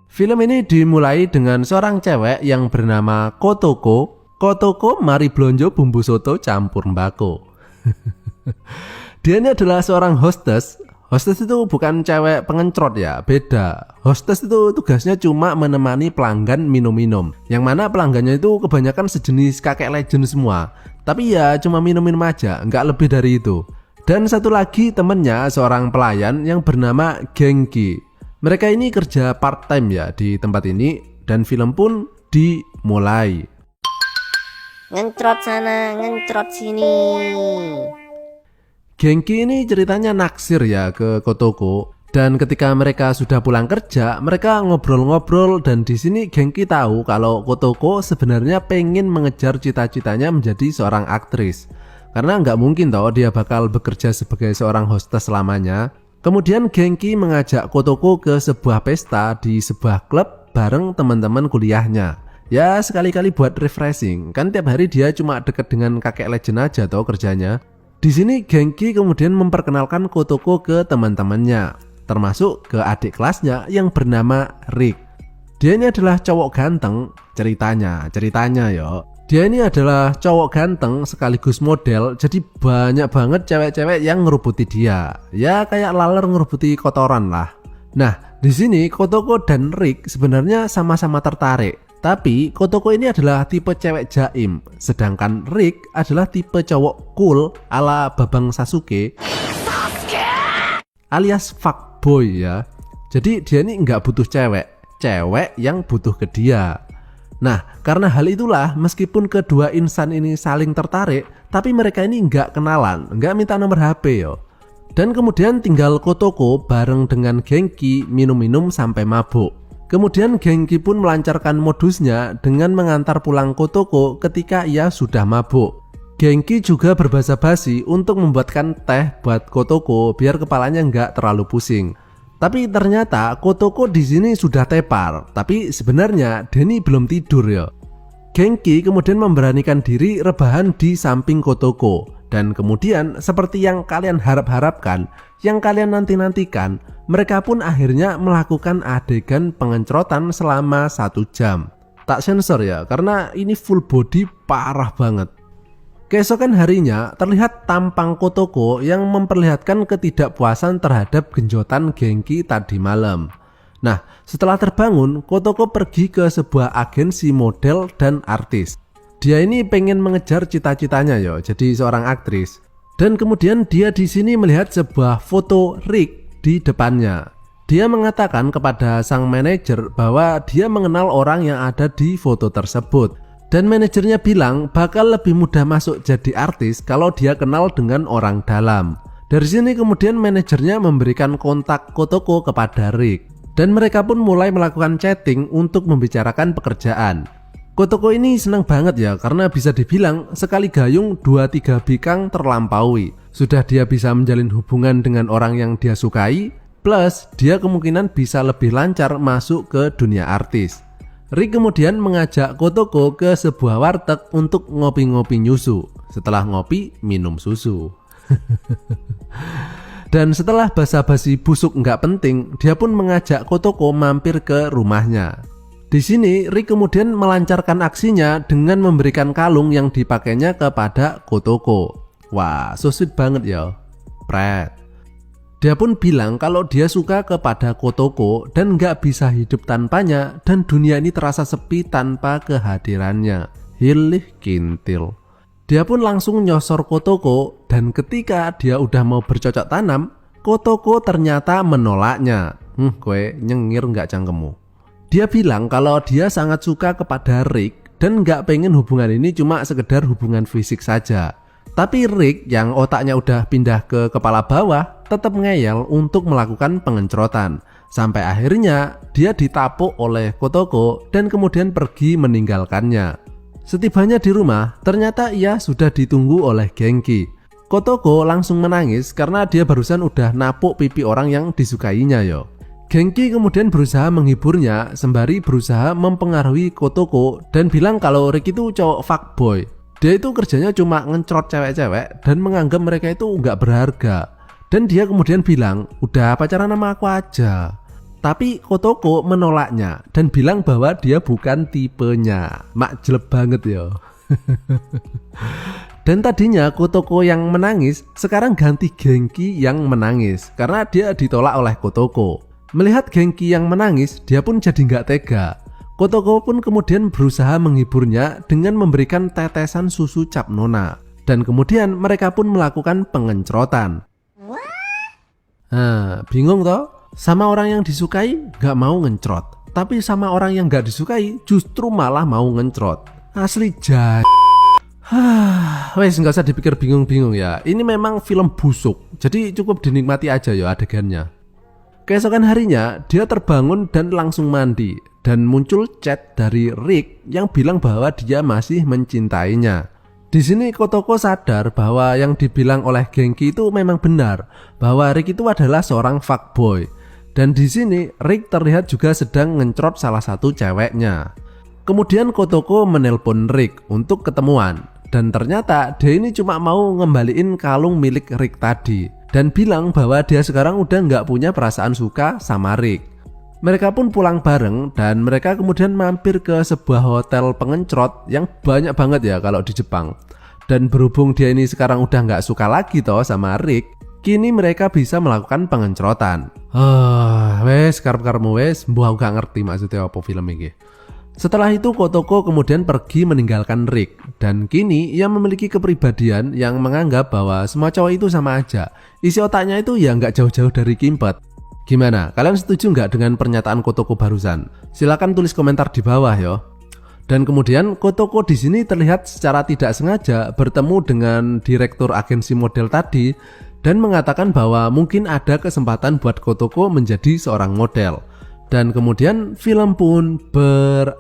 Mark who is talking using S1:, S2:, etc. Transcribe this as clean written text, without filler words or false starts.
S1: Film ini dimulai dengan seorang cewek yang bernama Kotoko. Kotoko mari blonjo bumbu soto campur mbako. Dia ini adalah seorang hostess. Hostess itu bukan cewek pengencrot ya, beda. Hostess itu tugasnya cuma menemani pelanggan minum-minum. Yang mana pelanggannya itu kebanyakan sejenis kakek legend semua. Tapi ya cuma minum-minum aja, nggak lebih dari itu. Dan satu lagi temennya seorang pelayan yang bernama Genki. Mereka ini kerja part time ya di tempat ini dan film pun dimulai.
S2: Ngencrot sana, ngencrot sini.
S1: Genki ini ceritanya naksir ya ke Kotoko. Dan ketika mereka sudah pulang kerja, mereka ngobrol-ngobrol dan di sini Genki tahu kalau Kotoko sebenarnya pengen mengejar cita-citanya menjadi seorang aktris. Karena nggak mungkin toh dia bakal bekerja sebagai seorang hostess selamanya. Kemudian Genki mengajak Kotoko ke sebuah pesta di sebuah klub bareng teman-teman kuliahnya. Ya sekali-kali buat refreshing, kan tiap hari dia cuma deket dengan kakek legend aja toh kerjanya. Di sini Genki kemudian memperkenalkan Kotoko ke teman-temannya, termasuk ke adik kelasnya yang bernama Rick. Dia ini adalah cowok ganteng, ceritanya yo. Dia ini adalah cowok ganteng sekaligus model, jadi banyak banget cewek-cewek yang ngerubuti dia. Ya kayak laler ngerubuti kotoran lah. Nah, di sini Kotoko dan Rick sebenarnya sama-sama tertarik. Tapi Kotoko ini adalah tipe cewek jaim, sedangkan Rick adalah tipe cowok cool ala Babang Sasuke, alias fuckboy ya. Jadi dia ini nggak butuh cewek yang butuh ke dia. Nah, karena hal itulah meskipun kedua insan ini saling tertarik, tapi mereka ini nggak kenalan, nggak minta nomor HP yo. Dan kemudian tinggal Kotoko bareng dengan Genki minum-minum sampai mabuk. Kemudian Genki pun melancarkan modusnya dengan mengantar pulang Kotoko ketika ia sudah mabuk. Genki juga berbasa-basi untuk membuatkan teh buat Kotoko biar kepalanya nggak terlalu pusing. Tapi ternyata Kotoko di sini sudah tepar, tapi sebenarnya Denny belum tidur ya. Genki kemudian memberanikan diri rebahan di samping Kotoko. Dan kemudian seperti yang kalian harap-harapkan, yang kalian nanti-nantikan, mereka pun akhirnya melakukan adegan pengencrotan selama 1 jam. Tak sensor ya, karena ini full body parah banget. Keesokan harinya terlihat tampang Kotoko yang memperlihatkan ketidakpuasan terhadap genjotan Genki tadi malam. Nah, setelah terbangun, Kotoko pergi ke sebuah agensi model dan artis. Dia ini pengen mengejar cita-citanya yo, jadi seorang aktris. Dan kemudian dia di sini melihat sebuah foto Rick di depannya. Dia mengatakan kepada sang manajer bahwa dia mengenal orang yang ada di foto tersebut. Dan manajernya bilang bakal lebih mudah masuk jadi artis kalau dia kenal dengan orang dalam. Dari sini kemudian manajernya memberikan kontak Kotoko kepada Rick. Dan mereka pun mulai melakukan chatting untuk membicarakan pekerjaan. Kotoko ini senang banget ya karena bisa dibilang sekali gayung 2-3 bikang terlampaui. Sudah dia bisa menjalin hubungan dengan orang yang dia sukai, plus dia kemungkinan bisa lebih lancar masuk ke dunia artis. Rick kemudian mengajak Kotoko ke sebuah warteg untuk ngopi-ngopi nyusu. Setelah ngopi, minum susu. Dan setelah basa-basi busuk nggak penting, dia pun mengajak Kotoko mampir ke rumahnya. Di sini Rick kemudian melancarkan aksinya dengan memberikan kalung yang dipakainya kepada Kotoko. Wah, so sweet banget ya. Pret. Dia pun bilang kalau dia suka kepada Kotoko dan nggak bisa hidup tanpanya dan dunia ini terasa sepi tanpa kehadirannya. Hilih kintil. Dia pun langsung nyosor Kotoko dan ketika dia udah mau bercocok tanam, Kotoko ternyata menolaknya. Kowe nyengir nggak cangkemmu. Dia bilang kalau dia sangat suka kepada Rick dan nggak pengen hubungan ini cuma sekedar hubungan fisik saja. Tapi Rick yang otaknya udah pindah ke kepala bawah tetap ngeyel untuk melakukan pengencrotan. Sampai akhirnya dia ditapuk oleh Kotoko dan kemudian pergi meninggalkannya. Setibanya di rumah, ternyata ia sudah ditunggu oleh Genki. Kotoko langsung menangis karena dia barusan udah napuk pipi orang yang disukainya yo. Genki kemudian berusaha menghiburnya sembari berusaha mempengaruhi Kotoko dan bilang kalau Rick itu cowok fuckboy. Dia itu kerjanya cuma ngencrot cewek-cewek dan menganggap mereka itu nggak berharga. Dan dia kemudian bilang, udah pacaran sama aku aja. Tapi Kotoko menolaknya dan bilang bahwa dia bukan tipenya. Makjeleb banget ya. Dan tadinya Kotoko yang menangis, sekarang ganti Genki yang menangis karena dia ditolak oleh Kotoko. Melihat Genki yang menangis, dia pun jadi nggak tega. Kotoko pun kemudian berusaha menghiburnya dengan memberikan tetesan susu cap nona. Dan kemudian mereka pun melakukan pengencrotan. Nah, bingung toh? Sama orang yang disukai gak mau ngencrot, tapi sama orang yang gak disukai justru malah mau ngencrot. Asli jay. Wes gak usah dipikir bingung-bingung ya. Ini memang film busuk, jadi cukup dinikmati aja ya adegannya. Keesokan harinya dia terbangun dan langsung mandi, dan muncul chat dari Rick yang bilang bahwa dia masih mencintainya. Di sini Kotoko sadar bahwa yang dibilang oleh Genki itu memang benar, bahwa Rick itu adalah seorang fuckboy. Dan di sini Rick terlihat juga sedang ngencrot salah satu ceweknya. Kemudian Kotoko menelpon Rick untuk ketemuan. Dan ternyata dia ini cuma mau ngembaliin kalung milik Rick tadi. Dan bilang bahwa dia sekarang udah nggak punya perasaan suka sama Rick. Mereka pun pulang bareng dan mereka kemudian mampir ke sebuah hotel pengencrot yang banyak banget ya kalau di Jepang. Dan berhubung dia ini sekarang udah nggak suka lagi toh sama Rick, kini mereka bisa melakukan pengencrotan. Wes karep-karepmu wes, mbuh aku gak ngerti maksudnya apa film ini. Setelah itu Kotoko kemudian pergi meninggalkan Rick. Dan kini ia memiliki kepribadian yang menganggap bahwa semua cowok itu sama aja. Isi otaknya itu ya gak jauh-jauh dari Kimpet. Gimana? Kalian setuju gak dengan pernyataan Kotoko barusan? Silahkan tulis komentar di bawah yo. Dan kemudian Kotoko di sini terlihat secara tidak sengaja bertemu dengan direktur agensi model tadi dan mengatakan bahwa mungkin ada kesempatan buat Kotoko menjadi seorang model. Dan kemudian film pun berakhir.